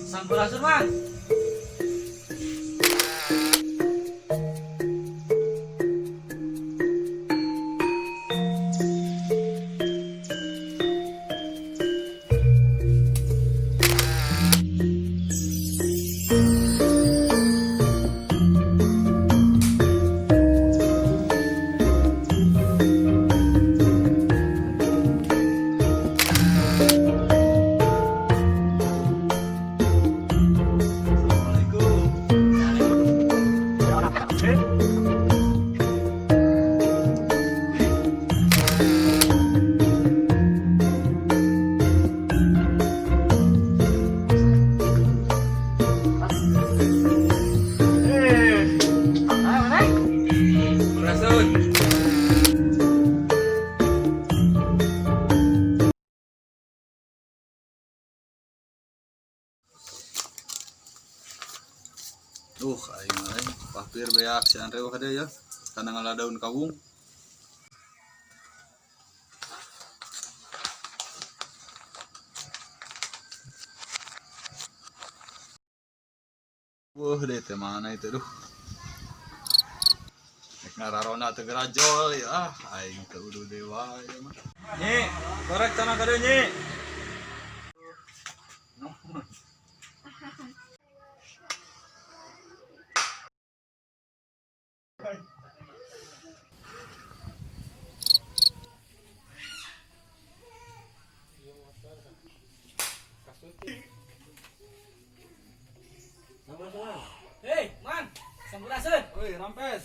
Sampurasun, Mang. Aing mah pahpir beak si Andre wah ya. Kana ngala daun kawung. Wah, deh teh mana itu duh. Nek nararona teu gerajol ya, aing teu udu dewa ya mah. Nyi, korek tanah kadeu nyi. Hei, Mang. Sampurasun. Woi, rampes.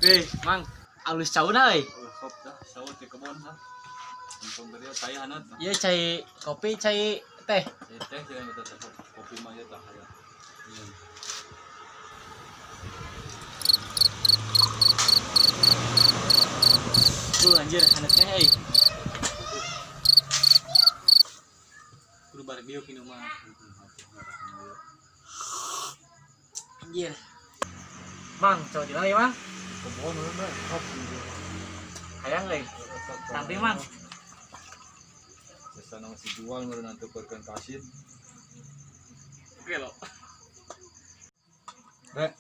Hei, Mang. Alus cauna euy. Sok dah, saut di kebon ha. Untung tadi cai hanat. Ieu cai kopi, cai teh. Teh jangan kita teh kopi mah ya tah ya. Tuh anjir, hanatnya euy. Kudu bareng bieu kieu mah. Anjir. Mang, coba dilang ya, Mang. Kebon mah kopi. Hayang euy. Nanti, Mang. Sesana masih jual meureun antukeurkeun kasin. Oke lo. Rek,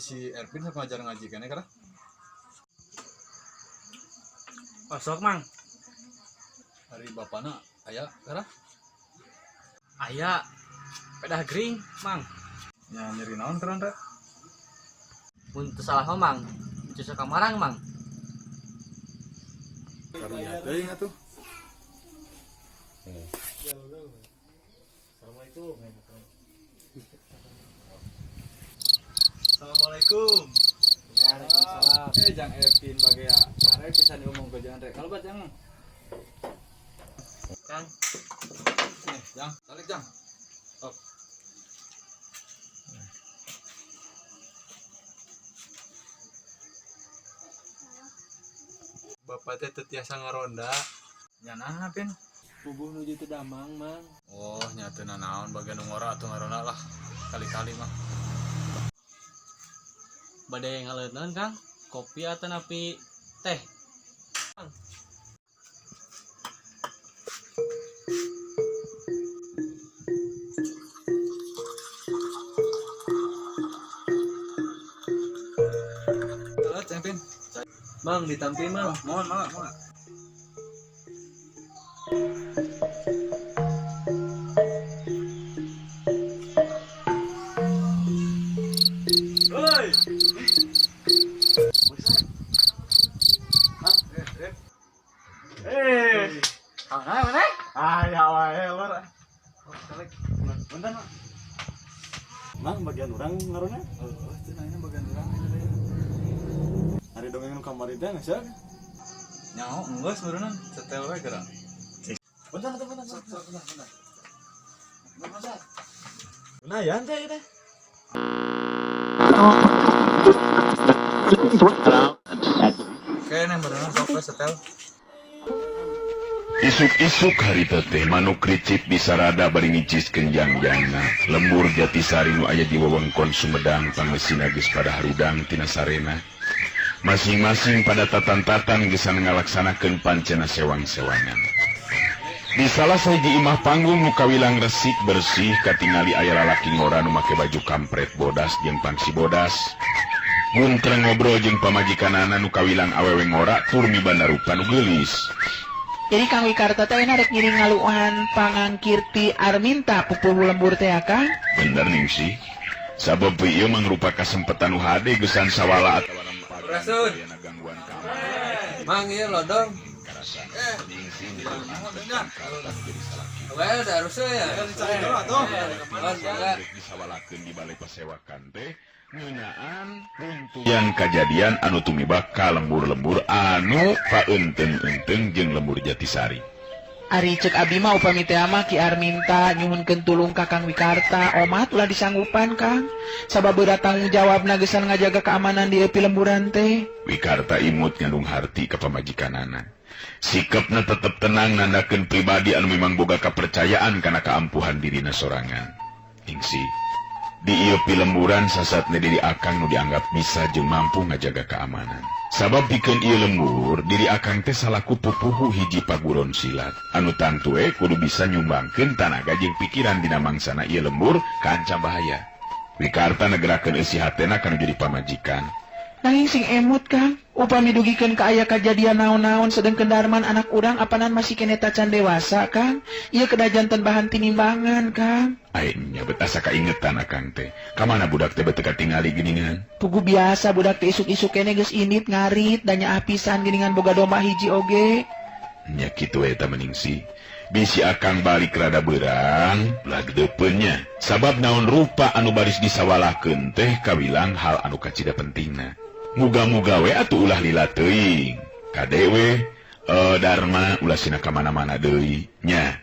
si Ervin sok ngajar ngaji kene kada? Oh, sok, Mang. Hari bapana aya kada? Aya. Pedah gering, Mang. Nya nyeri naon keran rek? Mun teu salah mah, Mang. Cucu kamarang, Mang. Karunya teuing atuh. Assalamualaikum. Waalaikumsalam. Jang Evin bagea. Arek pisan diomong ke Jang Rek. Kalebat Jang. Kang, Jang, balik Jang. Sok. Bapak teh teu tiasa ngaronda. Nya naha Pin? puguh nuju teu Damang, Mang. Oh, nya teu nanaon bagian nu ngora atuh ngaronda lah. Kali-kali mah. Bade ngaleutneun, Kang. Kopi atau napi teh? Salat Jang Pin. Mang, ditampi, Mang. Mohon maaf, mohon. Hei. Mana? Ya wae lur. Balik. Bentar, Mak. Mang bagian orang ngarona Teu nanya bagian urang. hari dongeng nu kamari teh geus Nyaho, geus meureunna setel we geura. bentar Bentar. lumayan teh teh Kayaknya meureunna sok we setel. Isuk-isuk harita teh manuk ricip disarada bari ngiciskeun jangjangna. Lembur Jatisari nu aya di wewengkon Sumedang pangeusina geus pada harudang tina sarena. Masing-masing pada tatan-tatan geus ngalaksanakeun pancena sewang-sewangan. Di salah sahiji imah panggung nu kawilang resik bersih katingali aya lalaki ngora nu make baju kampret bodas jeung pangsi bodas. Mun keur ngobrol jeung pamajikanana nu kawilang awewe ngora tur mibanda rupa nu geulis. Jadi Kang Wikarta teh rek ngiring ngaluhan pangangkir ti Arminta pupuh lembur teh Kang? Bener ning sih. Sabab ieu mangrupa kasempetan nu hade geusan sawala atawa Rasul. gangguan Mang ieu lodong. Well, harusnya ya. Disawalakeun di balai pasewakan teh ngeunaan runtuyan kajadian anu tumibak ka lembur-lembur anu paeunteng-eunteng jeung lembur Jatisari. Ari cek abdi mah upami teh mah Ki Arminta nyuhunkeun tulung ka Kang Wikarta omat ulah disanggupan Kang. Sabab berat tanggung jawabna geusan ngajaga keamanan di eupi lemburan teh. Wikarta imut ngandung harti ka pamajikanana. Sikapna tetep tenang nandakeun pribadi anu memang boga kapercayaan kana kaampuhan dirina sorangan. Ingsi di ieu pilemburan sasatna diri akang nu dianggap bisa jeung mampu ngajaga keamanan. Sabab pikeun ieu lembur diri akang teh salaku pupuhu hiji paguron silat anu tantue kudu bisa nyumbangkeun tanaga jeung pikiran dina mangsana ieu lembur ka ancam bahaya. Wikarta negerakeun eusi hatena kana jadi pamajikan. Nanging sing emut Kang, upami dugikeun ka aya kajadian naon-naon sedengkeun Darman anak urang apanan masih kene tacan dewasa Kang. Ieu kedajanten bahan tinimbangan Kang. Aing nyabet asa kaingetan akang teh. Ka mana budak teh beu teu katingali geuningan? Pugu biasa budak teh isuk-isuk kene geus init ngarit da nyaah pisan geuningan boga domba hiji oge. Nya kitu eta mending sih. Bisi akang balik rada beurang lagdeupeunnya. Sabab naon rupa anu baris disawalakeun teh kawilang hal anu kacida pentingna. Muga-muga we atuh ulah lila teuing. Kadewe Darma ulah sina ka mana-mana deui. Nya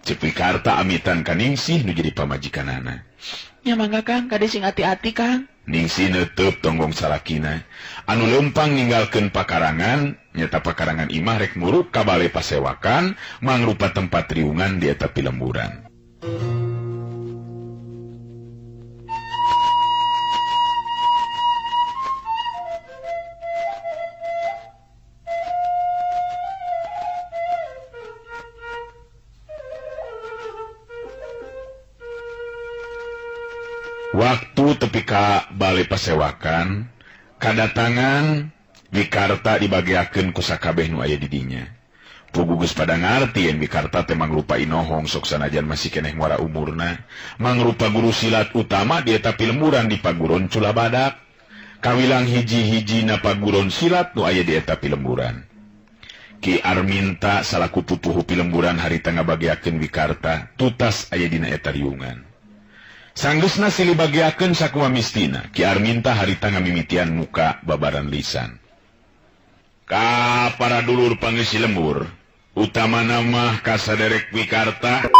Cek Wikarta amitan ka Ningsih nu jadi pamajikanana. Nya mangga Kang, kade sing ati-ati Kang. Ningsih neuteup tonggong salakina. Anu leumpang ninggalkeun pakarangan, nyata pakarangan imah rek muruk ka balai pasewakan, mangrupa tempat riungan di eta pilemburan. Waktu tepi ka balai pasewakan, kadatangan Wikarta dibagiakeun ku sakabeh nu aya di dinya. Pugu geus pada ngarti yen Wikarta teh mangrupa inohong sok sanajan masih keneh muara umurna, mangrupa guru silat utama di eta pilemburan di paguron Culabadak. Kawilang hiji-hijina paguron silat nu aya di eta pilemburan. Ki Arminta salaku pupuhu pilemburan harita ngabagiakeun Wikarta, tutas aya dina eta riungan. Sanggeusna silih bagiakeun sakumaha mistina, Ki Arminta harita ngamimitian muka babaran lisan. Ka para dulur pangeusi lembur, utamana mah ka saderek Wikarta.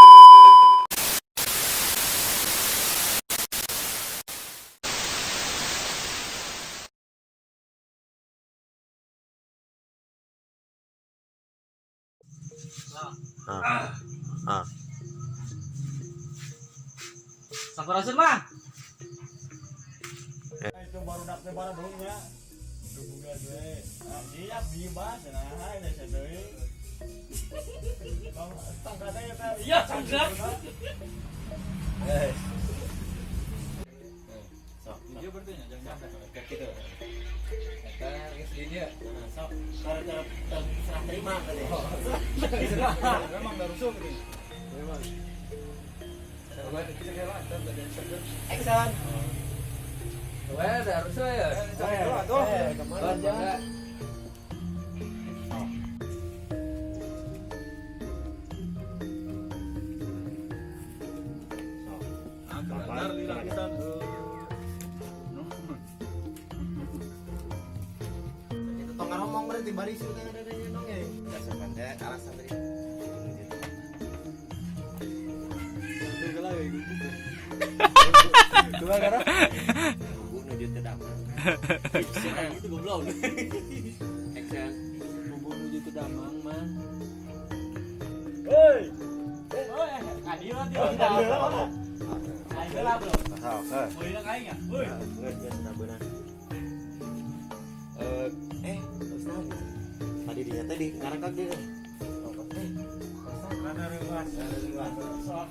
Sampurasun mah. Itu baru dak teh bara belumnya. Dukungan we. Siap bebas nah ini sadeuy. Tong kada ya ka. Iya, sangkat. Sok, dia bertanya jangan kayak gitu. Eta geus di dia. Sok, cara serah terima tadi. Memang enggak rusuh gitu. Memang. Action. Well, harusnya ya. Tuh, kemana? Itu tong ngomong berarti baris itu kan ada nong ya. Biasa pandai alasan tadi. Dua gara. Bunuh dia tidak aman. Itu goblok. Action. Bunuh dia tidak aman, man. Dia mah dia. Ayo lah bro. Oke. Mau hilang aing ya? Woi. Ustaz. Tadi dia tadi ngarakak dia. Mana ruas? Sok.